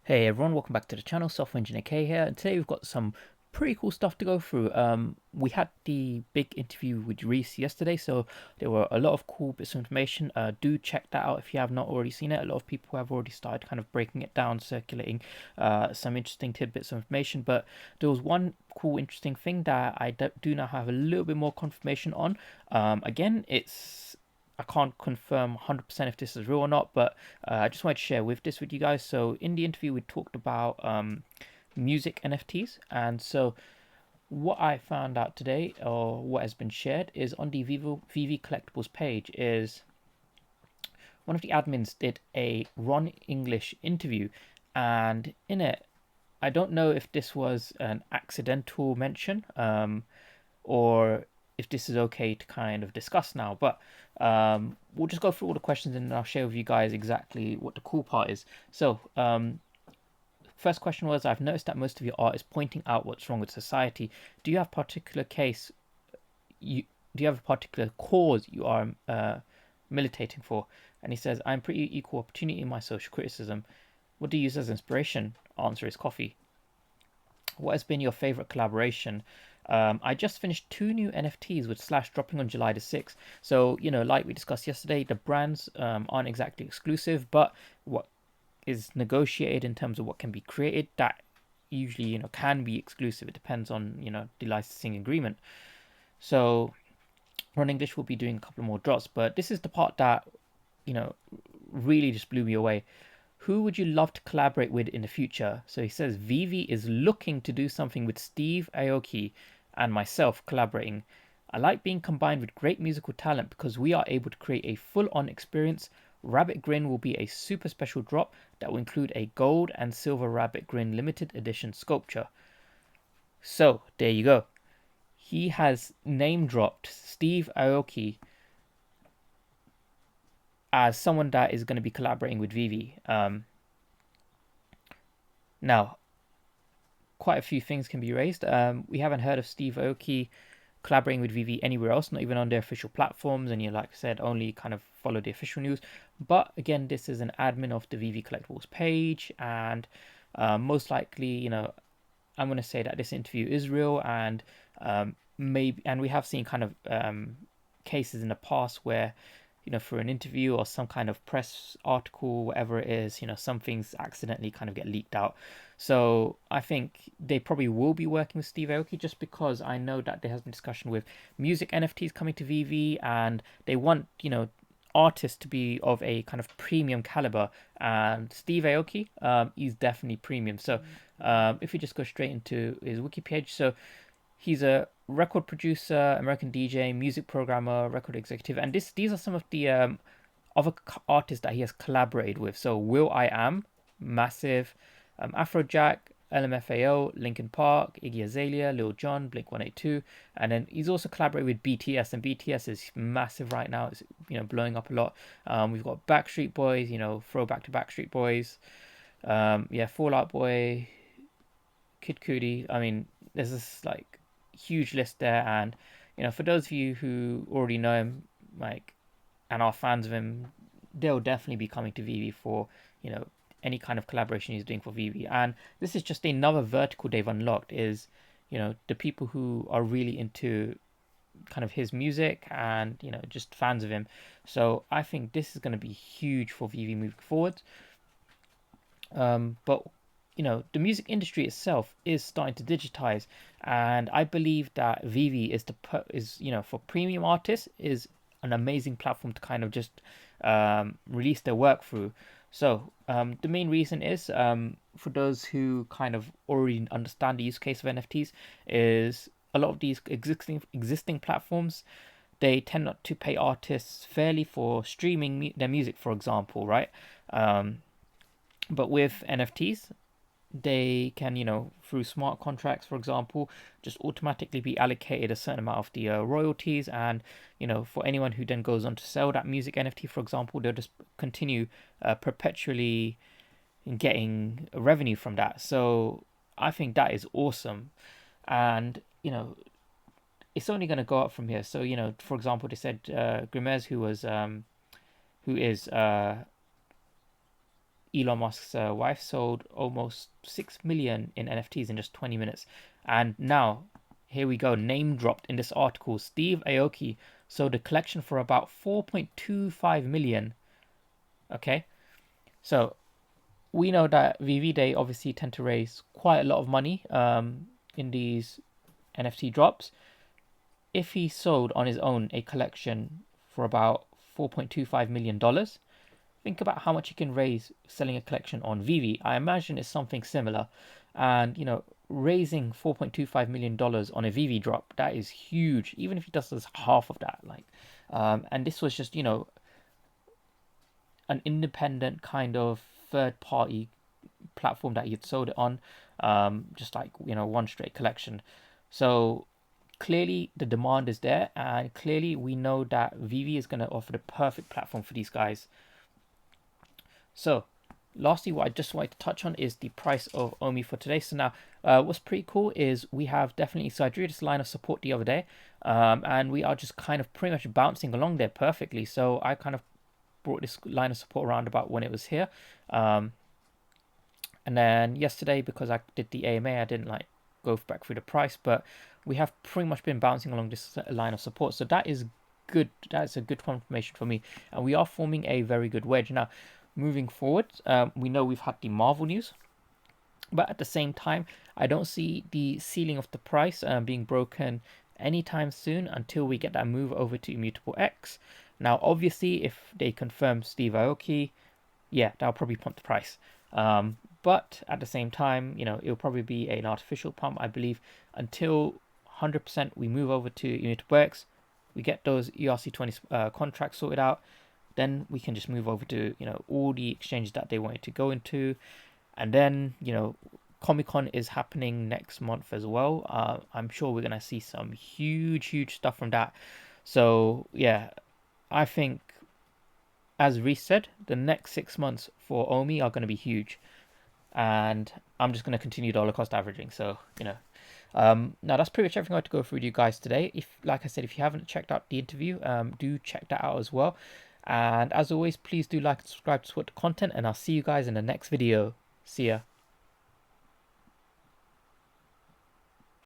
Hey everyone, welcome back to the channel. Software Engineer K here, and today we've got some pretty cool stuff to go through. We had the big interview with Reese yesterday, so there were a lot of cool bits of information. Do check that out if you have not already seen it. A lot of people have already started kind of breaking it down, circulating some interesting tidbits of information. But there was one cool, interesting thing that I do now have a little bit more confirmation on. Again, I can't confirm 100% if this is real or not, but I just wanted to share with you guys. So in the interview, we talked about music NFTs, and so what I found out today, or what has been shared, is on the VeVe Collectibles page, is one of the admins did a Ron English interview, and in it, I don't know if this was an accidental mention, or if this is okay to kind of discuss now. But we'll just go through all the questions and I'll share with you guys exactly what the cool part is. So, first question was, I've noticed that most of your art is pointing out what's wrong with society. Do you have a particular case? You do you have a particular cause you are militating for? And he says, I'm pretty equal opportunity in my social criticism. What do you use as inspiration? Answer is coffee. What has been your favorite collaboration? I just finished two new NFTs with Slash dropping on July the 6th. So, like we discussed yesterday, the brands aren't exactly exclusive, but what is negotiated in terms of what can be created, that usually, can be exclusive. It depends on, the licensing agreement. So, Ron English will be doing a couple more drops, but this is the part that, you know, really just blew me away. Who would you love to collaborate with in the future? So he says VeVe is looking to do something with Steve Aoki and myself collaborating. I like being combined with great musical talent because we are able to create a full-on experience. Rabbit Grin will be a super special drop that will include a gold and silver Rabbit Grin limited edition sculpture. So there you go. He has name dropped Steve Aoki as someone that is going to be collaborating with VeVe. Now, quite a few things can be raised. We haven't heard of Steve Aoki collaborating with VeVe anywhere else, not even on their official platforms, and like I said, only kind of follow the official news. But again, this is an admin of the VeVe Collectibles page, and most likely, I'm going to say that this interview is real, and maybe, and we have seen kind of cases in the past where, for an interview or some kind of press article, whatever it is, some things accidentally kind of get leaked out. So I think they probably will be working with Steve Aoki, just because I know that there has been discussion with music NFTs coming to VeVe, and they want, artists to be of a kind of premium caliber, and Steve Aoki is definitely premium. So if we just go straight into his wiki page, so he's a record producer, American DJ, music programmer, record executive, and these are some of the other artists that he has collaborated with. So Will I Am, massive, Afrojack, LMFAO, Linkin Park, Iggy Azalea, Lil Jon, Blink 182, and then he's also collaborated with BTS, and BTS is massive right now. It's blowing up a lot. We've got Backstreet Boys, throwback to Backstreet Boys, yeah, Fall Out Boy, Kid Cudi. I mean, there's this like huge list there, and for those of you who already know him, like, and are fans of him, they'll definitely be coming to VeVe for any kind of collaboration he's doing for VeVe. And this is just another vertical they've unlocked, is the people who are really into kind of his music and just fans of him. So I think this is going to be huge for VeVe moving forward. But the music industry itself is starting to digitize, and I believe that VeVe is for premium artists is an amazing platform to kind of just release their work through. So the main reason is, for those who kind of already understand the use case of NFTs, is a lot of these existing platforms, they tend not to pay artists fairly for streaming their music, for example, right? But with NFTs, they can, through smart contracts, for example, just automatically be allocated a certain amount of the royalties. And, for anyone who then goes on to sell that music NFT, for example, they'll just continue perpetually getting revenue from that. So I think that is awesome. And, it's only going to go up from here. So, for example, they said Grimez, who is Elon Musk's wife sold almost 6 million in NFTs in just 20 minutes. And now, here we go, name dropped in this article. Steve Aoki sold a collection for about 4.25 million. Okay, so we know that VeVe, they obviously tend to raise quite a lot of money in these NFT drops. If he sold on his own a collection for about $4.25 million, think about how much you can raise selling a collection on VeVe. I imagine it's something similar. And, raising $4.25 million on a VeVe drop, that is huge. Even if he does half of that, and this was just, an independent kind of third party platform that he had sold it on, just like, one straight collection. So clearly the demand is there, and clearly we know that VeVe is going to offer the perfect platform for these guys. So lastly, what I just wanted to touch on is the price of OMI for today. So now, what's pretty cool is we have definitely, so I drew this line of support the other day, and we are just kind of pretty much bouncing along there perfectly. So I kind of brought this line of support around about when it was here. And then yesterday, because I did the AMA, I didn't go back through the price, but we have pretty much been bouncing along this line of support. So that is good. That's a good confirmation for me. And we are forming a very good wedge. Now, moving forward, we know we've had the Marvel news, but at the same time, I don't see the ceiling of the price being broken anytime soon until we get that move over to Immutable X. Now, obviously, if they confirm Steve Aoki, yeah, that'll probably pump the price. But at the same time, it'll probably be an artificial pump, I believe, until 100% we move over to Immutable X, we get those ERC20 contracts sorted out, then we can just move over to, all the exchanges that they wanted to go into. And then, Comic-Con is happening next month as well. I'm sure we're going to see some huge stuff from that. So, yeah, I think, as Reese said, the next 6 months for OMI are going to be huge. And I'm just going to continue dollar cost averaging. So, now that's pretty much everything I had to go through with you guys today. Like I said, if you haven't checked out the interview, do check that out as well. And as always, please do like and subscribe to support the content, and I'll see you guys in the next video. See ya.